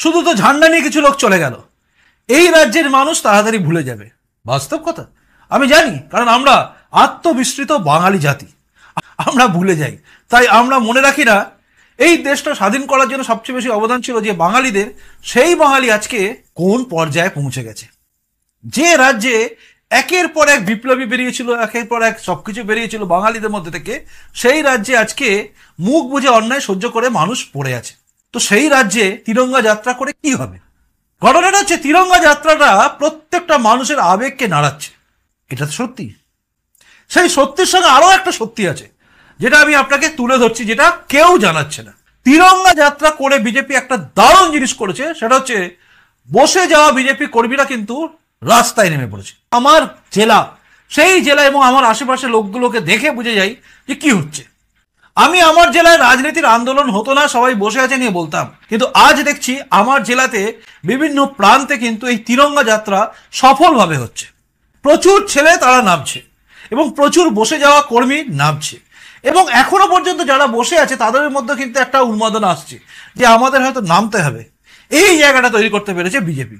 শুধু তো ঝান্ডা নিয়ে কিছু লোক চলে গেল, এই রাজ্যের মানুষ তাড়াতাড়ি ভুলে যাবে। বাস্তব কথা আমি জানি, কারণ আমরা আত্মবিস্মৃত বাঙালি জাতি, আমরা ভুলে যাই। তাই আমরা মনে রাখি না এই দেশটা স্বাধীন করার জন্য সবচেয়ে বেশি অবদান ছিল যে বাঙালিদের, সেই বাঙালি আজকে কোন পর্যায়ে পৌঁছে গেছে। যে রাজ্যে একের পর এক বিপ্লবী বেরিয়েছিল, একের পর এক সবকিছু বেরিয়েছিল বাঙালিদের মধ্যে থেকে, সেই রাজ্যে আজকে মুখ বুঝে অন্যায় সহ্য করে মানুষ পড়ে আছে। তো সেই রাজ্যে তিরঙ্গা যাত্রা করে কি হবে? ঘটনাটা হচ্ছে তিরঙ্গা যাত্রাটা প্রত্যেকটা মানুষের আবেগকে নাড়াচ্ছে, এটা তো সত্যি। সেই সত্যির সঙ্গে আরো একটা সত্যি আছে, যেটা আমি আপনাকে তুলে ধরছি, যেটা কেউ জানাচ্ছে না। তিরঙ্গা যাত্রা করে বিজেপি একটা দারুণ জিনিস করেছে, সেটা হচ্ছে বসে যাওয়া বিজেপি কর্মীরা কিন্তু রাস্তায় নেমে পড়েছে। আমার জেলা, সেই জেলা এবং আমার আশেপাশের লোকগুলোকে দেখে বুঝে যাই যে কি হচ্ছে। আমি আমার জেলায় রাজনীতির আন্দোলন হতো না, সবাই বসে আছে নিয়ে বলতাম, কিন্তু আজ দেখছি আমার জেলাতে বিভিন্ন প্রান্তে কিন্তু এই তিরঙ্গা যাত্রা সফলভাবে হচ্ছে। প্রচুর ছেলে তারা নামছে এবং প্রচুর বসে যাওয়া কর্মী নামছে, এবং এখনো পর্যন্ত যারা বসে আছে তাদের মধ্যে কিন্তু একটা উন্মাদনা আসছে যে আমাদের হয়তো নামতে হবে। এই জায়গাটা তৈরি করতে পেরেছে বিজেপি।